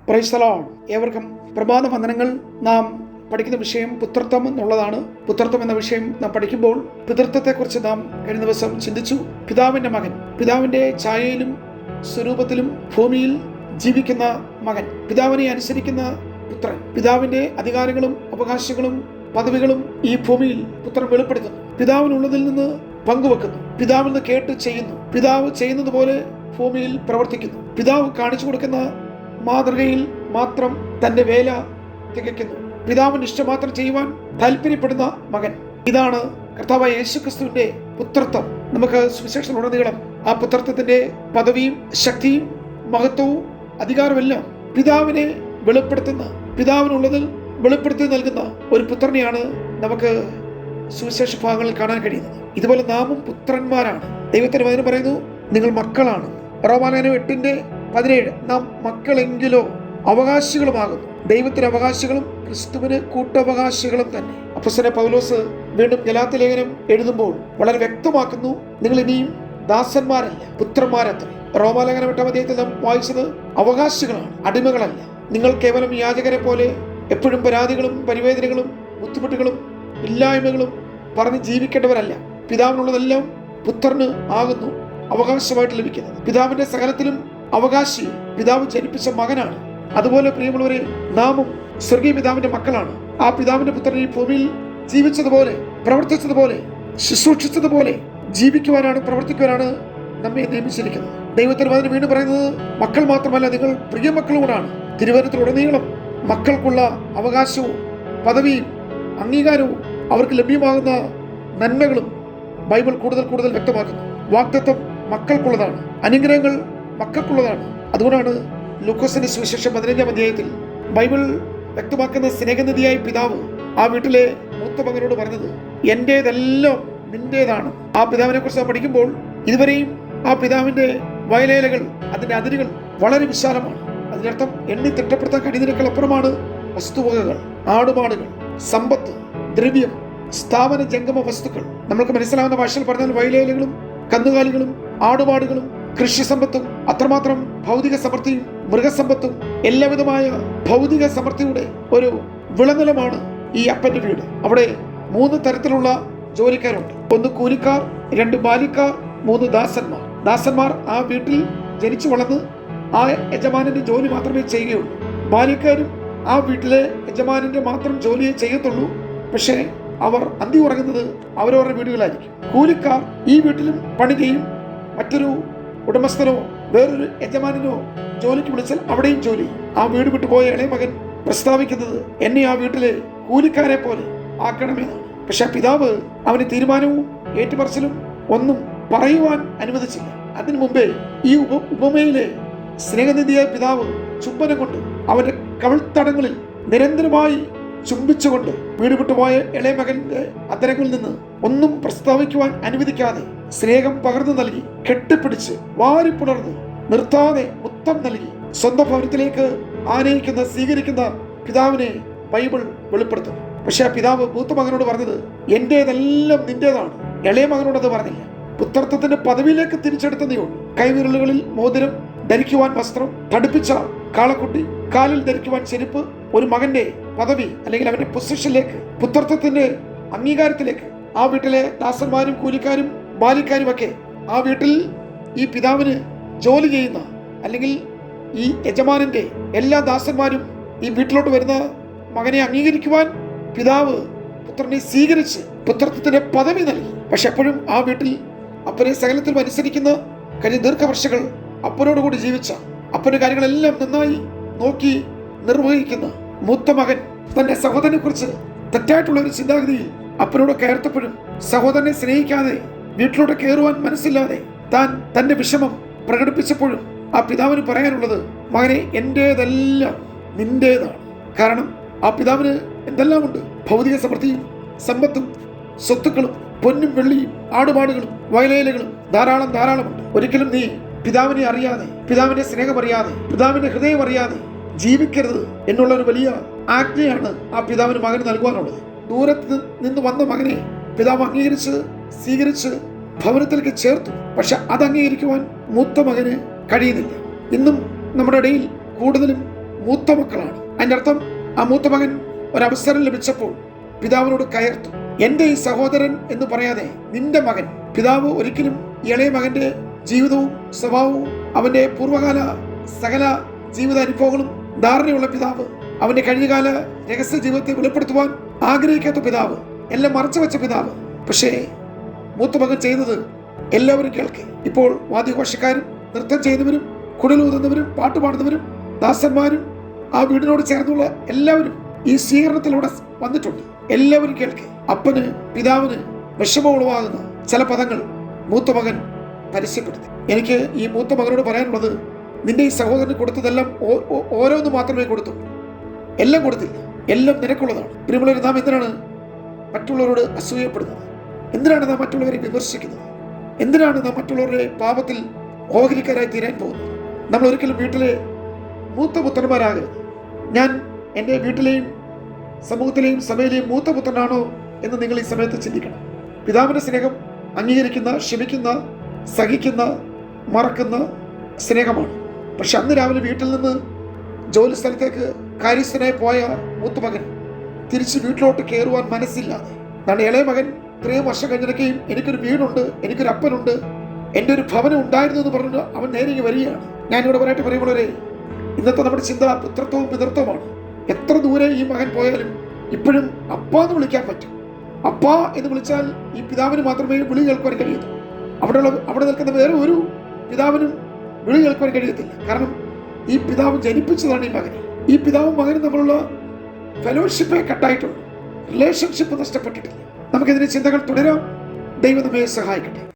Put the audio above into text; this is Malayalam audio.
Praise the Lord. ഏവർക്കും പ്രഭാത വന്ദനങ്ങൾ. നാം പഠിക്കുന്ന വിഷയം പുത്രത്വം എന്നുള്ളതാണ്. പുത്രത്വം എന്ന വിഷയം നാം പഠിക്കുമ്പോൾ പിതൃത്വത്തെക്കുറിച്ച് നാം കഴിഞ്ഞ ദിവസം ചിന്തിച്ചു. പിതാവിന്റെ മകൻ, പിതാവിന്റെ ഛായയിലും സ്വരൂപത്തിലും ഭൂമിയിൽ ജീവിക്കുന്ന മകൻ, പിതാവിനെ അനുസരിക്കുന്ന പുത്രൻ, പിതാവിന്റെ അധികാരങ്ങളും അവകാശങ്ങളും പദവികളും ഈ ഭൂമിയിൽ പുത്രൻ വെളിപ്പെടുത്തുന്നു. പിതാവിനുള്ളതിൽ നിന്ന് പങ്കുവെക്കുന്നു, പിതാവിൽ നിന്ന് കേട്ട് ചെയ്യുന്നു, പിതാവ് ചെയ്യുന്നത് പോലെ ഭൂമിയിൽ പ്രവർത്തിക്കുന്നു, പിതാവ് കാണിച്ചു കൊടുക്കുന്ന മാതൃകയിൽ മാത്രം തന്റെ വേല തികയ്ക്കുന്നു, പിതാവിന്റെ ഇഷ്ടം മാത്രം ചെയ്യുവാൻ താല്പര്യപ്പെടുന്ന മകൻ. ഇതാണ് കർത്താവായ യേശുക്രിസ്തുവിന്റെ പുത്രത്വം. നമുക്ക് സുവിശേഷത്തിലുടനീളം ആ പുത്രത്വത്തിന്റെ പദവിയും ശക്തിയും മഹത്വവും അധികാരമെല്ലാം പിതാവിനെ വെളിപ്പെടുത്തുന്ന, പിതാവിനുള്ളതിൽ വെളിപ്പെടുത്തി നൽകുന്ന ഒരു പുത്രനെയാണ് നമുക്ക് സുവിശേഷ ഭാഗങ്ങളിൽ കാണാൻ കഴിയുന്നത്. ഇതുപോലെ നാമും പുത്രന്മാരാണ്. ദൈവത്തിന്റെ വചനം പറയുന്നു, നിങ്ങൾ മക്കളാണ്. റോമാലേഖനം 8:17 നാം മക്കളെങ്കിലോ അവകാശികളുമാകുന്നു. ദൈവത്തിന് അവകാശികളും ക്രിസ്തുവിന് കൂട്ടവകാശികളും തന്നെ. അപ്പോസ്തലൻ പൗലോസ് വീണ്ടും ഗലാത്യ ലേഖനം എഴുതുമ്പോൾ വളരെ വ്യക്തമാക്കുന്നു, നിങ്ങൾ ഇനിയും ദാസന്മാരല്ല, പുത്രന്മാരത്രേ. റോമാലേഖനം 8 നാം വായിച്ചത് അവകാശികളാണ്, അടിമകളല്ല. നിങ്ങൾ കേവലം യാചകരെ പോലെ എപ്പോഴും പരാതികളും പരിവേദനകളും ബുദ്ധിമുട്ടുകളും ഇല്ലായ്മകളും പറഞ്ഞ് ജീവിക്കേണ്ടവരല്ല. പിതാവിനുള്ളതെല്ലാം പുത്രന് ആകുന്നു അവകാശമായിട്ട് ലഭിക്കുന്നത്. പിതാവിന്റെ സകലത്തിലും അവകാശി പിതാവ് ജനിപ്പിച്ച മകനാണ്. അതുപോലെ പ്രിയമുള്ളവരെ, നാമും സ്വർഗീയ പിതാവിന്റെ മക്കളാണ്. ആ പിതാവിന്റെ പുത്രൻ ഈ ഭൂമിയിൽ ജീവിച്ചതുപോലെ, പ്രവർത്തിച്ചതുപോലെ, ശുശ്രൂഷിച്ചതുപോലെ ജീവിക്കുവാനാണ്, പ്രവർത്തിക്കുവാനാണ് നമ്മെ നിയമിച്ചിരിക്കുന്നത്. ദൈവത്തിന് അതിന് വീണ്ടും പറയുന്നത്, മക്കൾ മാത്രമല്ല, നിങ്ങൾ പ്രിയമക്കളുമാണ്. തിരുവചനത്തിലുടനീളം മക്കൾക്കുള്ള അവകാശവും പദവിയും അംഗീകാരവും അവർക്ക് ലഭ്യമാകുന്ന നന്മകളും ബൈബിൾ കൂടുതൽ വ്യക്തമാക്കുന്നു. വാഗ്ദത്തം മക്കൾക്കുള്ളതാണ്, അനുഗ്രഹങ്ങൾ മക്കൾക്കുള്ളതാണ്. അതുകൊണ്ടാണ് ലൂക്കോസിന്റെ സുവിശേഷം 15-ാം അധ്യായത്തിൽ ബൈബിൾ വ്യക്തമാക്കുന്ന സ്നേഹനിധിയായ പിതാവ് ആ വീട്ടിലെ മൂത്ത മകനോട് പറഞ്ഞത്, എന്റേതെല്ലാം നിന്റേതാണ്. ആ പിതാവിനെ കുറിച്ച് നാം പഠിക്കുമ്പോൾ ഇതുവരെയും ആ പിതാവിന്റെ വയലേലകൾ, അതിന്റെ അതിരുകൾ വളരെ വിശാലമാണ്. അതിനർത്ഥം എണ്ണി തിട്ടപ്പെടുത്താൻ കഴിയുന്നതിനേക്കാൾ അപ്പുറമാണ് വസ്തുവകകൾ, ആടുമാടുകൾ, സമ്പത്ത്, ദ്രവ്യം, സ്ഥാപന ജംഗമ വസ്തുക്കൾ. നമ്മൾക്ക് മനസ്സിലാവുന്ന ഭാഷയിൽ പറഞ്ഞാൽ വയലേലകളും കന്നുകാലികളും ആടുപാടുകളും കൃഷി സമ്പത്തും അത്രമാത്രം ഭൗതിക സമൃദ്ധിയും മൃഗസമ്പത്തും എല്ലാവിധമായ ഭൗതിക സമൃദ്ധിയുടെ ഒരു വിളനിലമാണ് ഈ അപ്പന്റെ വീട്. അവിടെ 3 തരത്തിലുള്ള ജോലിക്കാരുണ്ട്. 1 കൂലിക്കാർ, 2 ബാലിക്കാർ, 3 ദാസന്മാർ. ദാസന്മാർ ആ വീട്ടിൽ ജനിച്ചു വളർന്ന് ആ യജമാനന്റെ ജോലി മാത്രമേ ചെയ്യുകയുള്ളൂ. ബാലിക്കാരും ആ വീട്ടിലെ യജമാനന്റെ മാത്രം ജോലിയെ ചെയ്യത്തുള്ളൂ. പക്ഷേ അവർ അന്തി ഉറങ്ങുന്നത് അവരവരുടെ വീടുകളായിരിക്കും. കൂലിക്കാർ ഈ വീട്ടിലും പണി ചെയ്യും. മറ്റൊരു ഉടമസ്ഥനോ വേറൊരു യജമാനനോ ജോലിക്ക് വിളിച്ചാൽ അവിടെയും ജോലി ചെയ്യും. ആ വീട് വിട്ടുപോയ ഇളയ മകൻ പ്രസ്താവിക്കുന്നത്, എന്നെ ആ വീട്ടിലെ കൂലിക്കാരെ പോലെ ആക്കണമെന്നാണ്. പക്ഷെ പിതാവ് അവന് തീരുമാനവും ഏറ്റുപറച്ചിലും ഒന്നും പറയുവാൻ അനുവദിച്ചില്ല. അതിനു മുമ്പേ ഈ ഉപമയിലെ സ്നേഹനിധിയായ പിതാവ് ചുംബനം കൊണ്ട് അവന്റെ കവിൾത്തടങ്ങളിൽ നിരന്തരമായി ചുംബിച്ചുകൊണ്ട് വീട് വിട്ടുപോയ ഇളയ മകന്റെ അധരങ്ങളിൽ നിന്ന് ഒന്നും പ്രസ്താവിക്കുവാൻ അനുവദിക്കാതെ സ്നേഹം പകർന്നു നൽകി, കെട്ടിപ്പിടിച്ച് വാരിപ്പുണർന്ന് നിർത്താതെ മുത്തം നൽകി സ്വന്തം ഭവനത്തിലേക്ക് ആനയിക്കുന്ന, സ്വീകരിക്കുന്ന പിതാവിനെ ബൈബിൾ വെളിപ്പെടുത്തുന്നു. പക്ഷെ ആ പിതാവ് മൂത്ത മകനോട് പറഞ്ഞത്, എന്റേതെല്ലാം നിന്റേതാണ്. ഇളയ മകനോട് അത് പറഞ്ഞില്ല. പുത്രത്വത്തിന്റെ പദവിയിലേക്ക് തിരിച്ചെടുത്തതേ ഉള്ളൂ. കൈവിരലുകളിൽ മോതിരം, ധരിക്കുവാൻ വസ്ത്രം, തടുപ്പിച്ച കാളക്കുട്ടി, കാലിൽ ധരിക്കുവാൻ ചെരുപ്പ്, ഒരു മകന്റെ പദവി അല്ലെങ്കിൽ അവന്റെ പൊസിഷനിലേക്ക്, പുത്രത്വത്തിന്റെ അംഗീകാരത്തിലേക്ക് ആ വീട്ടിലെ ദാസന്മാരും കൂലിക്കാരും ബാലിക്കാരും ഒക്കെ ആ വീട്ടിൽ ഈ പിതാവിന് ജോലി ചെയ്യുന്ന അല്ലെങ്കിൽ ഈ യജമാനന്റെ എല്ലാ ദാസന്മാരും ഈ വീട്ടിലോട്ട് വരുന്ന മകനെ അംഗീകരിക്കുവാൻ പിതാവ് പുത്രനെ സ്വീകരിച്ച് പുത്രത്വത്തിന്റെ പദവി നൽകി. പക്ഷെ എപ്പോഴും ആ വീട്ടിൽ അപ്പനെ സകലത്തിലും അനുസരിക്കുന്ന കഴിഞ്ഞ ദീർഘവർഷങ്ങൾ അപ്പനോടുകൂടി ജീവിച്ച, അപ്പന്റെ കാര്യങ്ങളെല്ലാം നന്നായി നോക്കി നിർവഹിക്കുന്ന മൂത്ത മകൻ തന്റെ സഹോദരനെ കുറിച്ച് തെറ്റായിട്ടുള്ള ഒരു ചിന്താഗതിയിൽ അപ്പനോട് കയർത്തപ്പോഴും സഹോദരനെ സ്നേഹിക്കാതെ വീട്ടിലോട്ട് കയറുവാൻ മനസ്സില്ലാതെ താൻ തന്റെ വിഷമം പ്രകടിപ്പിച്ചപ്പോഴും ആ പിതാവിന് പറയാനുള്ളത്, മകനെ എന്റേതെല്ലാം നിന്റേതാണ്. കാരണം ആ പിതാവിന് എന്തെല്ലാം ഉണ്ട്? ഭൗതിക സമൃദ്ധിയും സമ്പത്തും സ്വത്തുക്കളും പൊന്നും വെള്ളിയും ആടുപാടുകളും വയലേലകളും ധാരാളമുണ്ട്. ഒരിക്കലും നീ പിതാവിനെ അറിയാതെ, പിതാവിന്റെ സ്നേഹം അറിയാതെ, പിതാവിന്റെ ഹൃദയം അറിയാതെ ജീവിക്കരുത് എന്നുള്ള ഒരു വലിയ ആജ്ഞയാണ് ആ പിതാവിന് മകന് നൽകുവാനുള്ളത്. ദൂരത്ത് നിന്ന് വന്ന മകനെ പിതാവ് അംഗീകരിച്ച് സ്വീകരിച്ച് ഭവനത്തിലേക്ക് ചേർത്തു. പക്ഷെ അത് അംഗീകരിക്കുവാൻ മൂത്ത മകന് കഴിയുന്നില്ല. ഇന്നും നമ്മുടെ ഇടയിൽ കൂടുതലും മൂത്ത മക്കളാണ്. അതിൻ്റെ അർത്ഥം ആ മൂത്ത മകൻ ഒരവസരം ലഭിച്ചപ്പോൾ പിതാവിനോട് കയർത്തു. എൻ്റെ ഈ സഹോദരൻ എന്ന് പറയാതെ നിന്റെ മകൻ. പിതാവ് ഒരിക്കലും ഇളയ മകന്റെ ജീവിതവും സ്വഭാവവും അവന്റെ പൂർവ്വകാല സകല ജീവിതാനുഭവങ്ങളും ധാരണയുള്ള പിതാവ്, അവന്റെ കഴിഞ്ഞകാല രഹസ്യ ജീവിതത്തെ വെളിപ്പെടുത്തുവാൻ ആഗ്രഹിക്കാത്ത പിതാവ്, എല്ലാം മറച്ചു വെച്ച പിതാവ്. പക്ഷേ മൂത്ത മകൻ ചെയ്തത് എല്ലാവരും കേൾക്കെ. ഇപ്പോൾ വാദ്യഘോഷക്കാരും നൃത്തം ചെയ്യുന്നവരും കുഴലൂതുന്നവരും പാട്ടുപാടുന്നവരും ദാസന്മാരും ആ വീടിനോട് ചേർന്നുള്ള എല്ലാവരും ഈ സ്വീകരണത്തിലൂടെ വന്നിട്ടുണ്ട്. എല്ലാവരും കേൾക്കെ അപ്പന് പിതാവിന് വിഷമം ഉളവാകുന്ന ചില പദങ്ങൾ മൂത്ത മകൻ പരസ്യപ്പെടുത്തി. എനിക്ക് ഈ മൂത്ത മകനോട് പറയാനുള്ളത്, നിന്റെ ഈ സഹോദരന് കൊടുത്തതെല്ലാം ഓരോന്ന് മാത്രമേ കൊടുത്തു, എല്ലാം കൊടുത്തില്ല. എല്ലാം നിനക്കുള്ളതാണ്. പ്രിയമുള്ളവരെ, നാം എന്തിനാണ് മറ്റുള്ളവരോട് അസൂയപ്പെടുന്നത്? എന്തിനാണ് നാം മറ്റുള്ളവരെ വിമർശിക്കുന്നത്? എന്തിനാണ് നാം മറ്റുള്ളവരുടെ പാപത്തിൽ ഓഹരിക്കാരായി തീരാൻ പോകുന്നത്? നമ്മൾ ഒരിക്കലും വീട്ടിലെ മൂത്ത പുത്രന്മാരാകരുത്. ഞാൻ എൻ്റെ വീട്ടിലെയും സമൂഹത്തിലെയും സഭയിലെയും മൂത്ത പുത്രനാണോ എന്ന് നിങ്ങൾ ഈ സമയത്ത് ചിന്തിക്കണം. പിതാവിൻ്റെ സ്നേഹം അംഗീകരിക്കുന്ന, ക്ഷമിക്കുന്ന, സഹിക്കുന്ന, മറക്കുന്ന സ്നേഹമാണ്. പക്ഷെ അന്ന് രാവിലെ വീട്ടിൽ നിന്ന് ജോലി സ്ഥലത്തേക്ക് കാര്യസ്ഥനായി പോയ മൂത്ത മകൻ തിരിച്ച് വീട്ടിലോട്ട് കയറുവാൻ മനസ്സില്ലാതെ, ഞാൻ ഇളയ മകൻ ഇത്രയും വർഷം കഴിഞ്ഞിടയ്ക്കും എനിക്കൊരു വീടുണ്ട്, എനിക്കൊരു അപ്പനുണ്ട്, എൻ്റെ ഒരു ഭവനം ഉണ്ടായിരുന്നു എന്ന് പറഞ്ഞു അവൻ നേരെ വരികയാണ്. ഞാനിവിടെ പറയട്ടെ പറയുമ്പോഴേ, ഇന്നത്തെ നമ്മുടെ ചിന്ത പുത്രത്വവും പിതൃത്വമാണ്. എത്ര ദൂരെ ഈ മകൻ പോയാലും ഇപ്പോഴും അപ്പ എന്ന് വിളിക്കാൻ പറ്റും. അപ്പ എന്ന് വിളിച്ചാൽ ഈ പിതാവിന് മാത്രമേ വിളി കേൾക്കുവാൻ കഴിയൂ. അവിടെ നിൽക്കുന്ന വേറെ ഒരു പിതാവിനും വിളി കേൾക്കുവാൻ കഴിയത്തില്ല. കാരണം ഈ പിതാവ് ജനിപ്പിച്ചതാണ് ഈ മകനെ. ഈ പിതാവും മകനും തമ്മിലുള്ള ഫെലോഷിപ്പേ കട്ടായിട്ടുള്ളൂ, റിലേഷൻഷിപ്പ് നഷ്ടപ്പെട്ടിട്ടില്ല. നമുക്കെതിരെ ചിന്തകൾ തുടരാം. ദൈവം നമ്മെ സഹായിക്കട്ടെ.